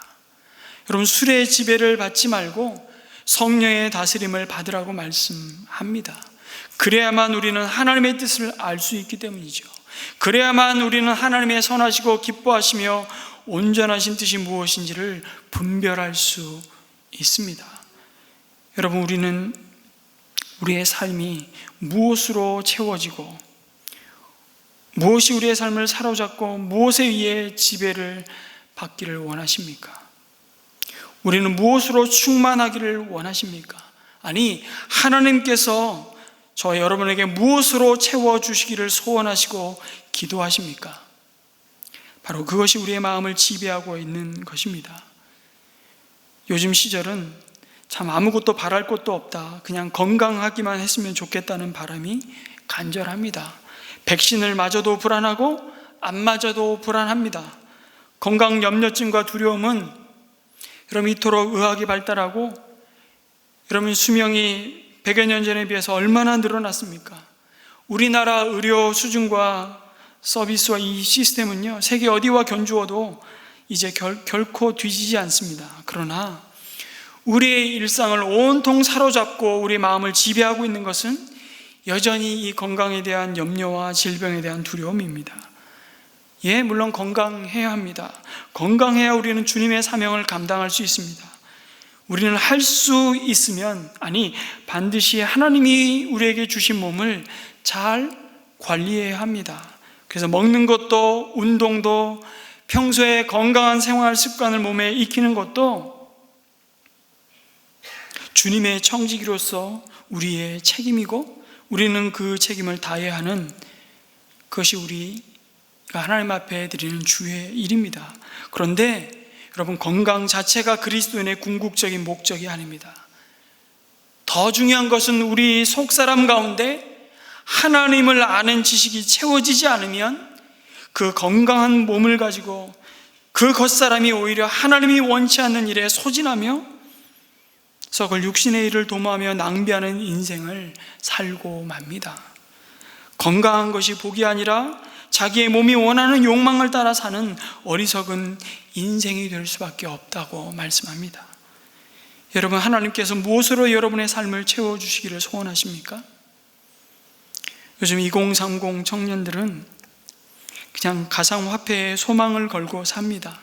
여러분, 술의 지배를 받지 말고 성령의 다스림을 받으라고 말씀합니다. 그래야만 우리는 하나님의 뜻을 알 수 있기 때문이죠. 그래야만 우리는 하나님의 선하시고 기뻐하시며 온전하신 뜻이 무엇인지를 분별할 수 있습니다. 여러분, 우리는 우리의 삶이 무엇으로 채워지고 무엇이 우리의 삶을 사로잡고 무엇에 의해 지배를 받기를 원하십니까? 우리는 무엇으로 충만하기를 원하십니까? 아니, 하나님께서 저 여러분에게 무엇으로 채워주시기를 소원하시고 기도하십니까? 바로 그것이 우리의 마음을 지배하고 있는 것입니다. 요즘 시절은 참 아무것도 바랄 것도 없다, 그냥 건강하기만 했으면 좋겠다는 바람이 간절합니다. 백신을 맞아도 불안하고 안 맞아도 불안합니다. 건강 염려증과 두려움은 여러분 이토록 의학이 발달하고 여러분 수명이 100여 년 전에 비해서 얼마나 늘어났습니까? 우리나라 의료 수준과 서비스와 이 시스템은요, 세계 어디와 견주어도 이제 결코 뒤지지 않습니다. 그러나 우리의 일상을 온통 사로잡고 우리 마음을 지배하고 있는 것은 여전히 이 건강에 대한 염려와 질병에 대한 두려움입니다. 예, 물론 건강해야 합니다. 건강해야 우리는 주님의 사명을 감당할 수 있습니다. 우리는 할 수 있으면, 아니 반드시 하나님이 우리에게 주신 몸을 잘 관리해야 합니다. 그래서 먹는 것도 운동도 평소에 건강한 생활 습관을 몸에 익히는 것도 주님의 청지기로서 우리의 책임이고 우리는 그 책임을 다해야 하는 그것이 우리가 하나님 앞에 드리는 주의 일입니다. 그런데 여러분, 건강 자체가 그리스도인의 궁극적인 목적이 아닙니다. 더 중요한 것은 우리 속사람 가운데 하나님을 아는 지식이 채워지지 않으면 그 건강한 몸을 가지고 그 겉사람이 오히려 하나님이 원치 않는 일에 소진하며 썩을 육신의 일을 도모하며 낭비하는 인생을 살고 맙니다. 건강한 것이 복이 아니라 자기의 몸이 원하는 욕망을 따라 사는 어리석은 인생이 될 수밖에 없다고 말씀합니다. 여러분, 하나님께서 무엇으로 여러분의 삶을 채워주시기를 소원하십니까? 요즘 2030 청년들은 그냥 가상화폐에 소망을 걸고 삽니다.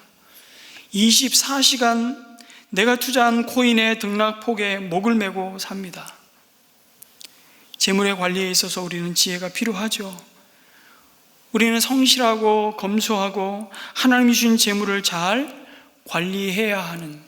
24시간 내가 투자한 코인의 등락폭에 목을 메고 삽니다. 재물의 관리에 있어서 우리는 지혜가 필요하죠. 우리는 성실하고 검소하고 하나님이 주신 재물을 잘 관리해야 하는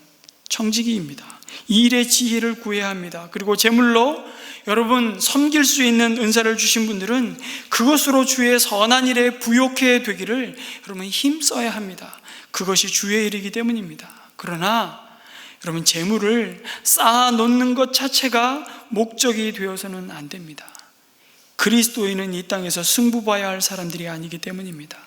청지기입니다. 이 일의 지혜를 구해야 합니다. 그리고 재물로 여러분 섬길 수 있는 은사를 주신 분들은 그것으로 주의 선한 일에 부욕해 되기를 여러분 힘써야 합니다. 그것이 주의 일이기 때문입니다. 그러나 여러분, 재물을 쌓아놓는 것 자체가 목적이 되어서는 안 됩니다. 그리스도인은 이 땅에서 승부봐야 할 사람들이 아니기 때문입니다.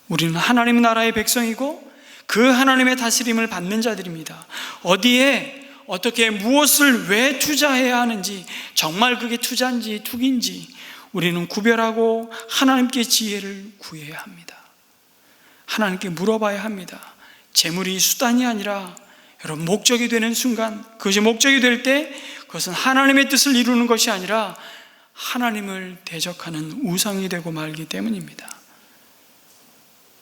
우리는 하나님 나라의 백성이고 그 하나님의 다스림을 받는 자들입니다. 어디에 어떻게 무엇을 왜 투자해야 하는지, 정말 그게 투자인지 투기인지 우리는 구별하고 하나님께 지혜를 구해야 합니다. 하나님께 물어봐야 합니다. 재물이 수단이 아니라 여러분 목적이 되는 순간, 그것이 목적이 될 때 그것은 하나님의 뜻을 이루는 것이 아니라 하나님을 대적하는 우상이 되고 말기 때문입니다.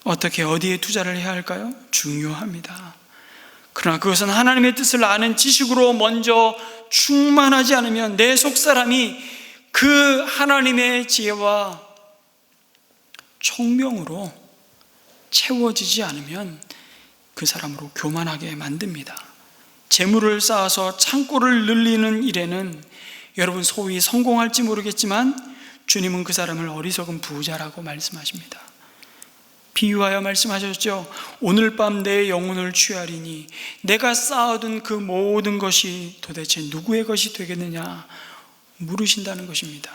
어떻게 어디에 투자를 해야 할까요? 중요합니다. 그러나 그것은 하나님의 뜻을 아는 지식으로 먼저 충만하지 않으면 내 속사람이 그 하나님의 지혜와 총명으로 채워지지 않으면 그 사람으로 교만하게 만듭니다. 재물을 쌓아서 창고를 늘리는 일에는 여러분 소위 성공할지 모르겠지만 주님은 그 사람을 어리석은 부자라고 말씀하십니다. 비유하여 말씀하셨죠. 오늘 밤 내 영혼을 취하리니 내가 쌓아둔 그 모든 것이 도대체 누구의 것이 되겠느냐 물으신다는 것입니다.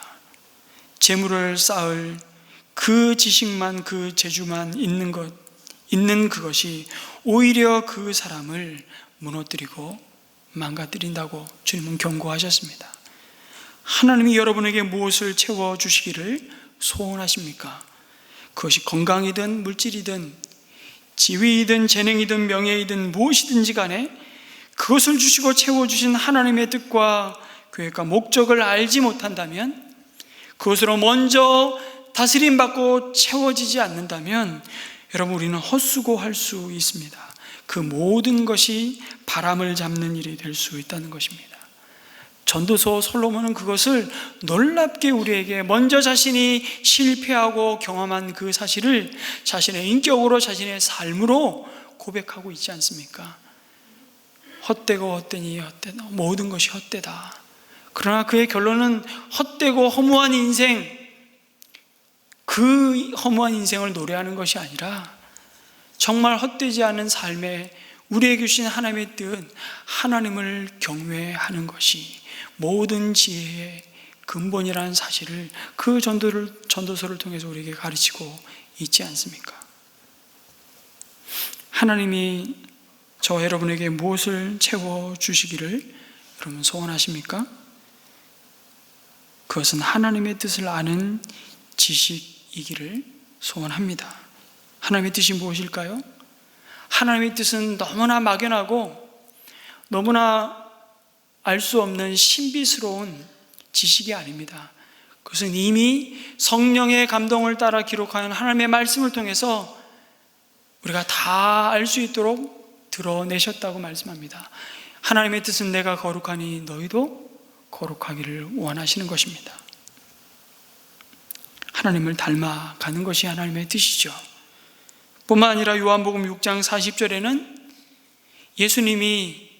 재물을 쌓을 그 지식만, 그 재주만 있는 그것이 오히려 그 사람을 무너뜨리고 망가뜨린다고 주님은 경고하셨습니다. 하나님이 여러분에게 무엇을 채워주시기를 소원하십니까? 그것이 건강이든 물질이든 지위이든 재능이든 명예이든 무엇이든지 간에 그것을 주시고 채워주신 하나님의 뜻과 계획과 목적을 알지 못한다면, 그것으로 먼저 다스림받고 채워지지 않는다면 여러분 우리는 헛수고할 수 있습니다. 그 모든 것이 바람을 잡는 일이 될 수 있다는 것입니다. 전도서 솔로몬은 그것을 놀랍게 우리에게 먼저 자신이 실패하고 경험한 그 사실을 자신의 인격으로, 자신의 삶으로 고백하고 있지 않습니까? 헛되고 헛되니 헛되다, 모든 것이 헛되다. 그러나 그의 결론은 헛되고 허무한 인생, 그 허무한 인생을 노래하는 것이 아니라 정말 헛되지 않은 삶에 우리에게 주신 하나님의 뜻, 하나님을 경외하는 것이 모든 지혜의 근본이라는 사실을 그 전도서를 통해서 우리에게 가르치고 있지 않습니까? 하나님이 저 여러분에게 무엇을 채워주시기를 여러분 소원하십니까? 그것은 하나님의 뜻을 아는 지식이기를 소원합니다. 하나님의 뜻이 무엇일까요? 하나님의 뜻은 너무나 막연하고 너무나 알 수 없는 신비스러운 지식이 아닙니다. 그것은 이미 성령의 감동을 따라 기록하는 하나님의 말씀을 통해서 우리가 다 알 수 있도록 드러내셨다고 말씀합니다. 하나님의 뜻은 내가 거룩하니 너희도 거룩하기를 원하시는 것입니다. 하나님을 닮아가는 것이 하나님의 뜻이죠. 뿐만 아니라 요한복음 6장 40절에는 예수님이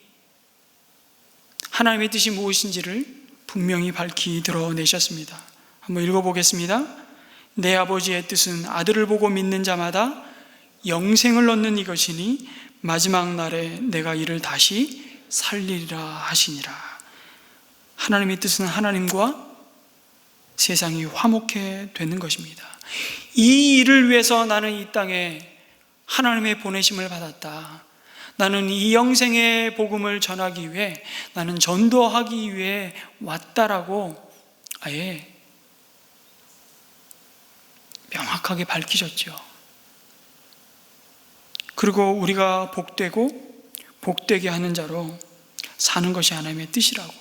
하나님의 뜻이 무엇인지를 분명히 밝히 드러내셨습니다. 한번 읽어보겠습니다. 내 아버지의 뜻은 아들을 보고 믿는 자마다 영생을 얻는 이것이니 마지막 날에 내가 이를 다시 살리리라 하시니라. 하나님의 뜻은 하나님과 세상이 화목해 되는 것입니다. 이 일을 위해서 나는 이 땅에 하나님의 보내심을 받았다. 나는 이 영생의 복음을 전하기 위해, 나는 전도하기 위해 왔다라고 아예 명확하게 밝히셨죠. 그리고 우리가 복되고 복되게 하는 자로 사는 것이 하나님의 뜻이라고.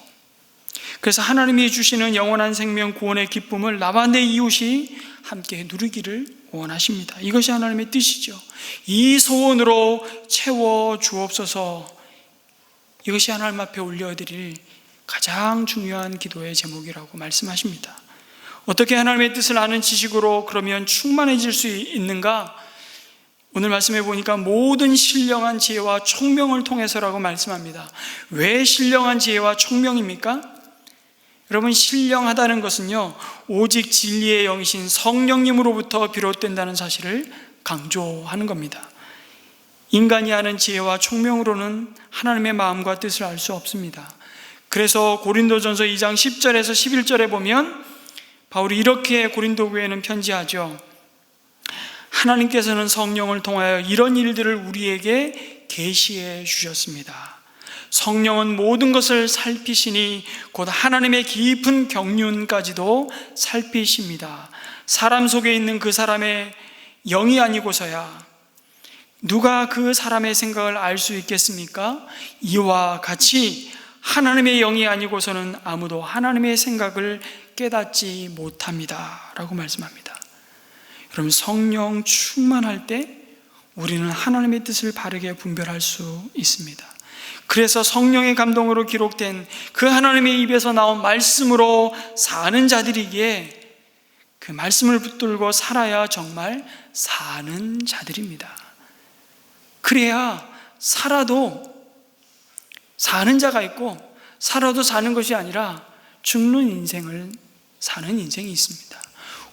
그래서 하나님이 주시는 영원한 생명 구원의 기쁨을 나와 내 이웃이 함께 누리기를 원하십니다. 이것이 하나님의 뜻이죠. 이 소원으로 채워 주옵소서. 이것이 하나님 앞에 올려드릴 가장 중요한 기도의 제목이라고 말씀하십니다. 어떻게 하나님의 뜻을 아는 지식으로 그러면 충만해질 수 있는가? 오늘 말씀해 보니까 모든 신령한 지혜와 총명을 통해서라고 말씀합니다. 왜 신령한 지혜와 총명입니까? 여러분, 신령하다는 것은요, 오직 진리의 영이신 성령님으로부터 비롯된다는 사실을 강조하는 겁니다. 인간이 아는 지혜와 총명으로는 하나님의 마음과 뜻을 알 수 없습니다. 그래서 고린도전서 2장 10절에서 11절에 보면 바울이 이렇게 고린도 교회는 편지하죠. 하나님께서는 성령을 통하여 이런 일들을 우리에게 계시해 주셨습니다. 성령은 모든 것을 살피시니 곧 하나님의 깊은 경륜까지도 살피십니다. 사람 속에 있는 그 사람의 영이 아니고서야 누가 그 사람의 생각을 알 수 있겠습니까? 이와 같이 하나님의 영이 아니고서는 아무도 하나님의 생각을 깨닫지 못합니다 라고 말씀합니다. 여러분, 성령 충만할 때 우리는 하나님의 뜻을 바르게 분별할 수 있습니다. 그래서 성령의 감동으로 기록된 그 하나님의 입에서 나온 말씀으로 사는 자들이기에 그 말씀을 붙들고 살아야 정말 사는 자들입니다. 그래야 살아도 사는 자가 있고 살아도 사는 것이 아니라 죽는 인생을 사는 인생이 있습니다.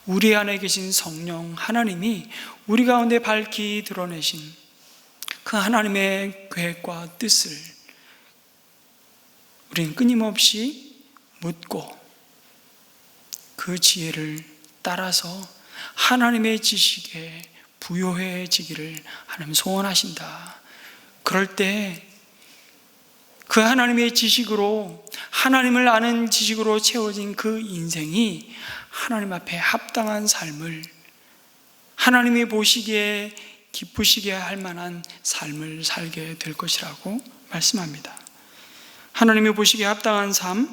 우리 안에 계신 성령 하나님이 우리 가운데 밝히 드러내신 그 하나님의 계획과 뜻을 우리는 끊임없이 묻고 그 지혜를 따라서 하나님의 지식에 부요해지기를 하나님 소원하신다. 그럴 때 그 하나님의 지식으로, 하나님을 아는 지식으로 채워진 그 인생이 하나님 앞에 합당한 삶을, 하나님이 보시기에 기쁘시게 할 만한 삶을 살게 될 것이라고 말씀합니다. 하나님이 보시기에 합당한 삶,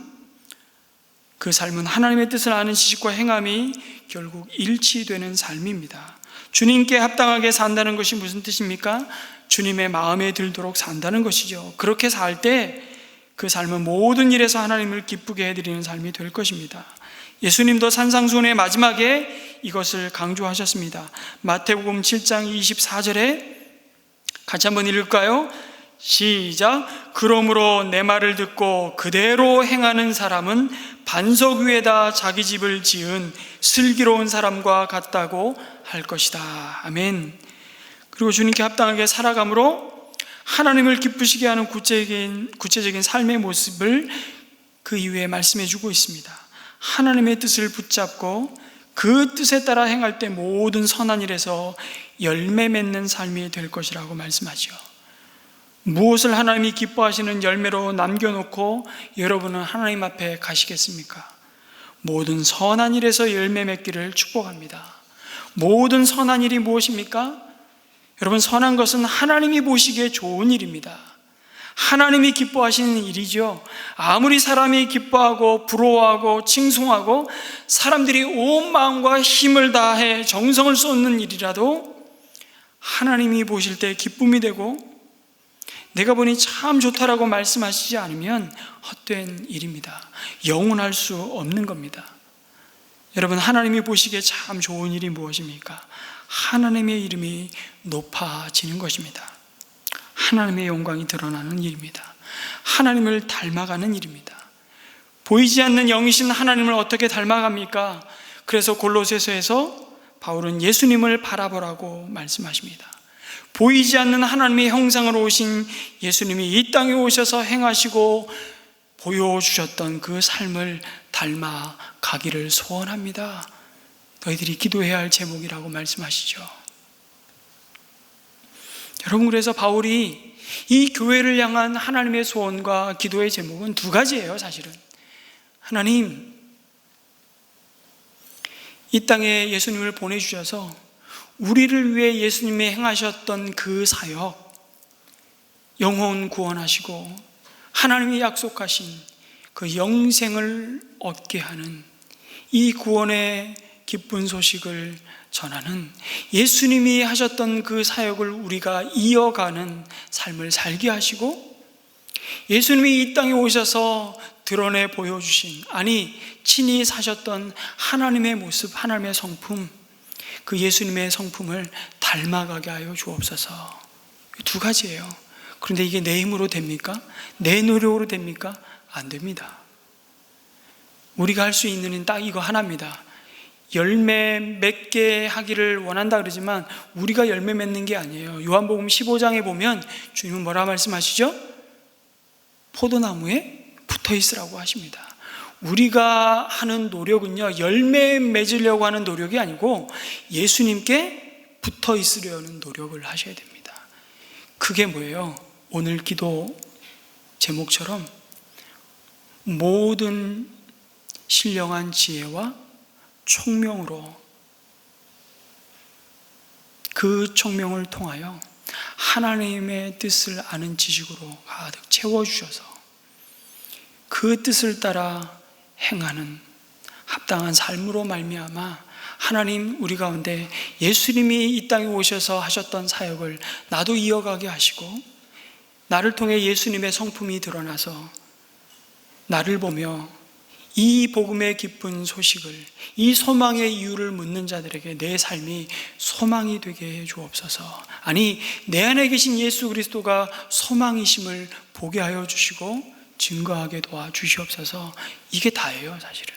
그 삶은 하나님의 뜻을 아는 지식과 행함이 결국 일치되는 삶입니다. 주님께 합당하게 산다는 것이 무슨 뜻입니까? 주님의 마음에 들도록 산다는 것이죠. 그렇게 살 때 그 삶은 모든 일에서 하나님을 기쁘게 해드리는 삶이 될 것입니다. 예수님도 산상수훈의 마지막에 이것을 강조하셨습니다. 마태복음 7장 24절에 같이 한번 읽을까요? 시작. 그러므로 내 말을 듣고 그대로 행하는 사람은 반석 위에다 자기 집을 지은 슬기로운 사람과 같다고 할 것이다. 아멘. 그리고 주님께 합당하게 살아감으로 하나님을 기쁘시게 하는 구체적인 삶의 모습을 그 이후에 말씀해 주고 있습니다. 하나님의 뜻을 붙잡고 그 뜻에 따라 행할 때 모든 선한 일에서 열매 맺는 삶이 될 것이라고 말씀하죠. 무엇을 하나님이 기뻐하시는 열매로 남겨놓고 여러분은 하나님 앞에 가시겠습니까? 모든 선한 일에서 열매 맺기를 축복합니다. 모든 선한 일이 무엇입니까? 여러분, 선한 것은 하나님이 보시기에 좋은 일입니다. 하나님이 기뻐하시는 일이죠. 아무리 사람이 기뻐하고 부러워하고 칭송하고 사람들이 온 마음과 힘을 다해 정성을 쏟는 일이라도 하나님이 보실 때 기쁨이 되고 내가 보니 참 좋다라고 말씀하시지 않으면 헛된 일입니다. 영원할 수 없는 겁니다. 여러분, 하나님이 보시기에 참 좋은 일이 무엇입니까? 하나님의 이름이 높아지는 것입니다. 하나님의 영광이 드러나는 일입니다. 하나님을 닮아가는 일입니다. 보이지 않는 영이신 하나님을 어떻게 닮아갑니까? 그래서 골로새서에서 바울은 예수님을 바라보라고 말씀하십니다. 보이지 않는 하나님의 형상으로 오신 예수님이 이 땅에 오셔서 행하시고 보여주셨던 그 삶을 닮아가기를 소원합니다. 너희들이 기도해야 할 제목이라고 말씀하시죠. 여러분, 그래서 바울이 이 교회를 향한 하나님의 소원과 기도의 제목은 두 가지예요. 사실은 하나님, 이 땅에 예수님을 보내주셔서 우리를 위해 예수님이 행하셨던 그 사역, 영혼 구원하시고 하나님이 약속하신 그 영생을 얻게 하는 이 구원의 기쁜 소식을 전하는, 예수님이 하셨던 그 사역을 우리가 이어가는 삶을 살게 하시고, 예수님이 이 땅에 오셔서 드러내 보여주신, 아니 친히 사셨던 하나님의 모습, 하나님의 성품, 그 예수님의 성품을 닮아가게 하여 주옵소서. 두 가지예요. 그런데 이게 내 힘으로 됩니까? 내 노력으로 됩니까? 안 됩니다. 우리가 할 수 있는 일은 딱 이거 하나입니다. 열매 맺게 하기를 원한다 그러지만 우리가 열매 맺는 게 아니에요. 요한복음 15장에 보면 주님은 뭐라 말씀하시죠? 포도나무에 붙어 있으라고 하십니다. 우리가 하는 노력은요, 열매 맺으려고 하는 노력이 아니고 예수님께 붙어 있으려는 노력을 하셔야 됩니다. 그게 뭐예요? 오늘 기도 제목처럼 모든 신령한 지혜와 총명으로, 그 총명을 통하여 하나님의 뜻을 아는 지식으로 가득 채워주셔서 그 뜻을 따라 행하는 합당한 삶으로 말미암아 하나님 우리 가운데 예수님이 이 땅에 오셔서 하셨던 사역을 나도 이어가게 하시고, 나를 통해 예수님의 성품이 드러나서 나를 보며 이 복음의 기쁜 소식을, 이 소망의 이유를 묻는 자들에게 내 삶이 소망이 되게 해 주옵소서. 아니, 내 안에 계신 예수 그리스도가 소망이심을 보게 하여 주시고 증거하게 도와주시옵소서. 이게 다예요, 사실은.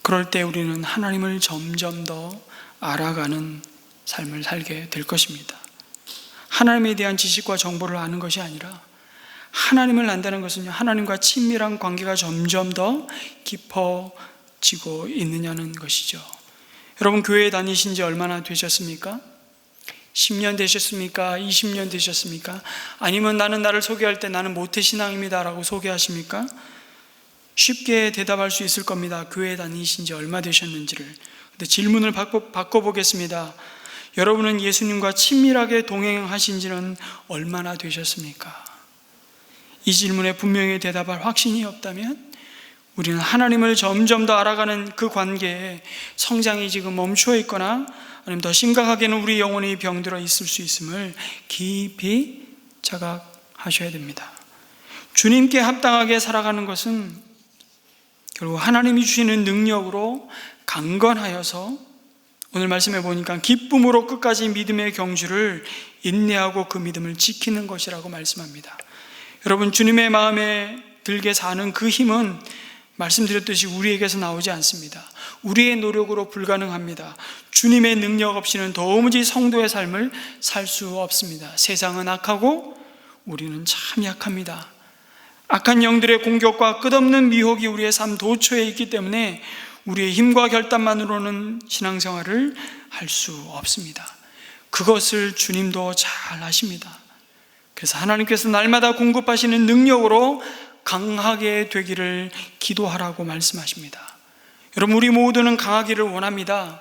그럴 때 우리는 하나님을 점점 더 알아가는 삶을 살게 될 것입니다. 하나님에 대한 지식과 정보를 아는 것이 아니라, 하나님을 안다는 것은요, 하나님과 친밀한 관계가 점점 더 깊어지고 있느냐는 것이죠. 여러분, 교회 다니신 지 얼마나 되셨습니까? 10년 되셨습니까? 20년 되셨습니까? 아니면 나는 나를 소개할 때 나는 모태신앙입니다 라고 소개하십니까? 쉽게 대답할 수 있을 겁니다. 교회 다니신 지 얼마 되셨는지를. 근데 질문을 바꿔보겠습니다. 여러분은 예수님과 친밀하게 동행하신 지는 얼마나 되셨습니까? 이 질문에 분명히 대답할 확신이 없다면 우리는 하나님을 점점 더 알아가는 그 관계에 성장이 지금 멈추어 있거나, 아니면 더 심각하게는 우리 영혼이 병들어 있을 수 있음을 깊이 자각하셔야 됩니다. 주님께 합당하게 살아가는 것은 결국 하나님이 주시는 능력으로 강건하여서, 오늘 말씀해 보니까 기쁨으로 끝까지 믿음의 경주를 인내하고 그 믿음을 지키는 것이라고 말씀합니다. 여러분, 주님의 마음에 들게 사는 그 힘은 말씀드렸듯이 우리에게서 나오지 않습니다. 우리의 노력으로 불가능합니다. 주님의 능력 없이는 도무지 성도의 삶을 살 수 없습니다. 세상은 악하고 우리는 참 약합니다. 악한 영들의 공격과 끝없는 미혹이 우리의 삶 도처에 있기 때문에 우리의 힘과 결단만으로는 신앙생활을 할 수 없습니다. 그것을 주님도 잘 아십니다. 그래서 하나님께서 날마다 공급하시는 능력으로 강하게 되기를 기도하라고 말씀하십니다. 여러분, 우리 모두는 강하기를 원합니다.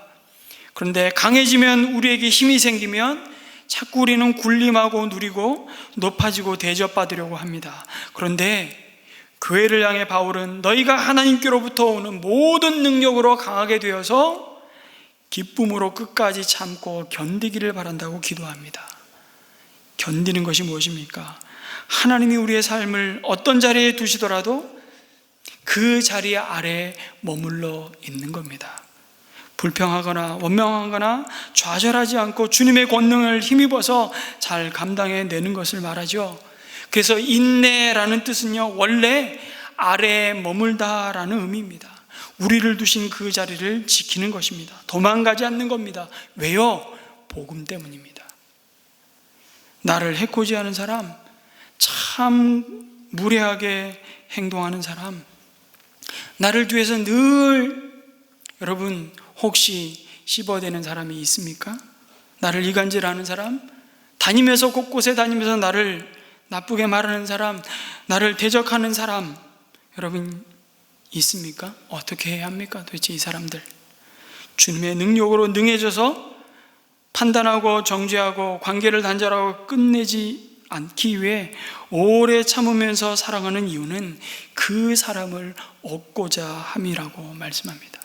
그런데 강해지면, 우리에게 힘이 생기면 자꾸 우리는 군림하고 누리고 높아지고 대접받으려고 합니다. 그런데 교회를 향해 바울은 너희가 하나님께로부터 오는 모든 능력으로 강하게 되어서 기쁨으로 끝까지 참고 견디기를 바란다고 기도합니다. 견디는 것이 무엇입니까? 하나님이 우리의 삶을 어떤 자리에 두시더라도 그 자리 아래에 머물러 있는 겁니다. 불평하거나 원망하거나 좌절하지 않고 주님의 권능을 힘입어서 잘 감당해내는 것을 말하죠. 그래서 인내라는 뜻은요, 원래 아래에 머물다라는 의미입니다. 우리를 두신 그 자리를 지키는 것입니다. 도망가지 않는 겁니다. 왜요? 복음 때문입니다. 나를 해코지 하는 사람, 참 무례하게 행동하는 사람, 나를 위해서 늘, 여러분 혹시 씹어대는 사람이 있습니까? 나를 이간질하는 사람, 다니면서 곳곳에 다니면서 나를 나쁘게 말하는 사람, 나를 대적하는 사람, 여러분 있습니까? 어떻게 해야 합니까? 도대체 이 사람들 주님의 능력으로 능해져서 판단하고 정죄하고 관계를 단절하고 끝내지 않기 위해 오래 참으면서 살아가는 이유는 그 사람을 얻고자 함이라고 말씀합니다.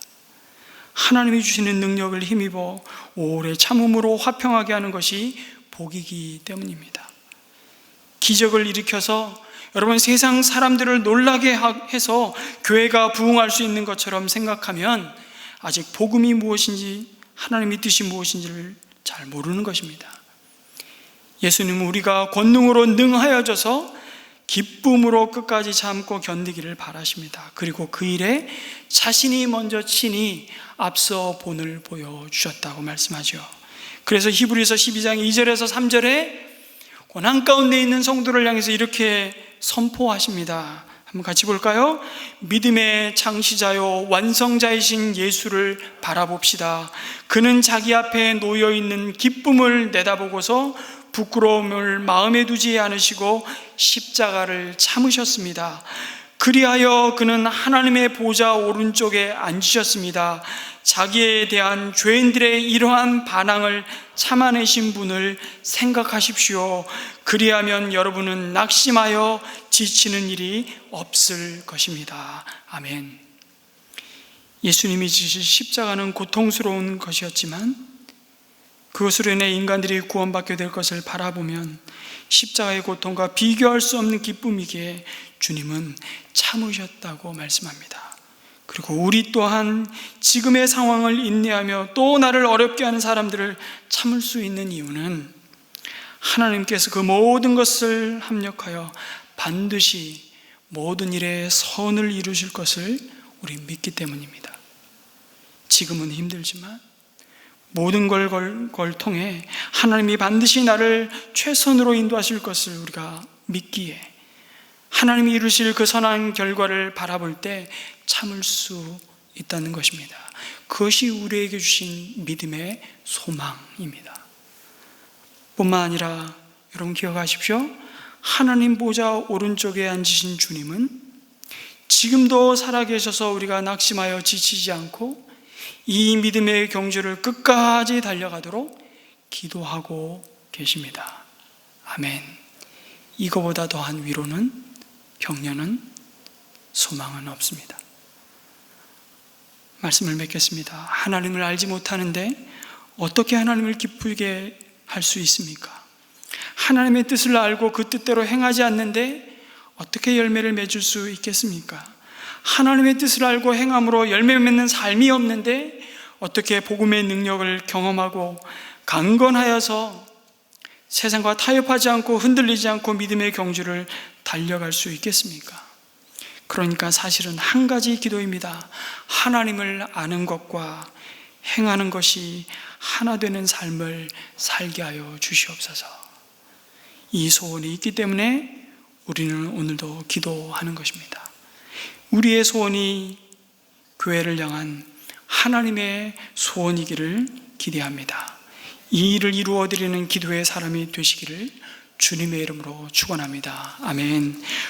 하나님이 주시는 능력을 힘입어 오래 참음으로 화평하게 하는 것이 복이기 때문입니다. 기적을 일으켜서 여러분 세상 사람들을 놀라게 해서 교회가 부흥할 수 있는 것처럼 생각하면 아직 복음이 무엇인지, 하나님의 뜻이 무엇인지를 잘 모르는 것입니다. 예수님은 우리가 권능으로 능하여져서 기쁨으로 끝까지 참고 견디기를 바라십니다. 그리고 그 일에 자신이 먼저 친히 앞서 본을 보여주셨다고 말씀하죠. 그래서 히브리서 12장 2절에서 3절에 고난 가운데 있는 성도를 향해서 이렇게 선포하십니다. 한번 같이 볼까요? 믿음의 창시자요 완성자이신 예수를 바라봅시다. 그는 자기 앞에 놓여있는 기쁨을 내다보고서 부끄러움을 마음에 두지 않으시고 십자가를 참으셨습니다. 그리하여 그는 하나님의 보좌 오른쪽에 앉으셨습니다. 자기에 대한 죄인들의 이러한 반항을 참아내신 분을 생각하십시오. 그리하면 여러분은 낙심하여 지치는 일이 없을 것입니다. 아멘. 예수님이 지실 십자가는 고통스러운 것이었지만 그것으로 인해 인간들이 구원받게 될 것을 바라보면 십자가의 고통과 비교할 수 없는 기쁨이기에 주님은 참으셨다고 말씀합니다. 그리고 우리 또한 지금의 상황을 인내하며 또 나를 어렵게 하는 사람들을 참을 수 있는 이유는 하나님께서 그 모든 것을 합력하여 반드시 모든 일에 선을 이루실 것을 우리 믿기 때문입니다. 지금은 힘들지만 모든 걸 통해 하나님이 반드시 나를 최선으로 인도하실 것을 우리가 믿기에 하나님이 이루실 그 선한 결과를 바라볼 때 참을 수 있다는 것입니다. 그것이 우리에게 주신 믿음의 소망입니다. 뿐만 아니라 여러분 기억하십시오. 하나님 보좌 오른쪽에 앉으신 주님은 지금도 살아계셔서 우리가 낙심하여 지치지 않고 이 믿음의 경주를 끝까지 달려가도록 기도하고 계십니다. 아멘. 이거보다 더한 위로는, 격려는, 소망은 없습니다. 말씀을 맺겠습니다. 하나님을 알지 못하는데 어떻게 하나님을 기쁘게 할 수 있습니까? 하나님의 뜻을 알고 그 뜻대로 행하지 않는데 어떻게 열매를 맺을 수 있겠습니까? 하나님의 뜻을 알고 행함으로 열매 맺는 삶이 없는데 어떻게 복음의 능력을 경험하고 강건하여서 세상과 타협하지 않고 흔들리지 않고 믿음의 경주를 달려갈 수 있겠습니까? 그러니까 사실은 한 가지 기도입니다. 하나님을 아는 것과 행하는 것이 하나 되는 삶을 살게 하여 주시옵소서. 이 소원이 있기 때문에 우리는 오늘도 기도하는 것입니다. 우리의 소원이 교회를 향한 하나님의 소원이기를 기대합니다. 이 일을 이루어드리는 기도의 사람이 되시기를 주님의 이름으로 축원합니다. 아멘.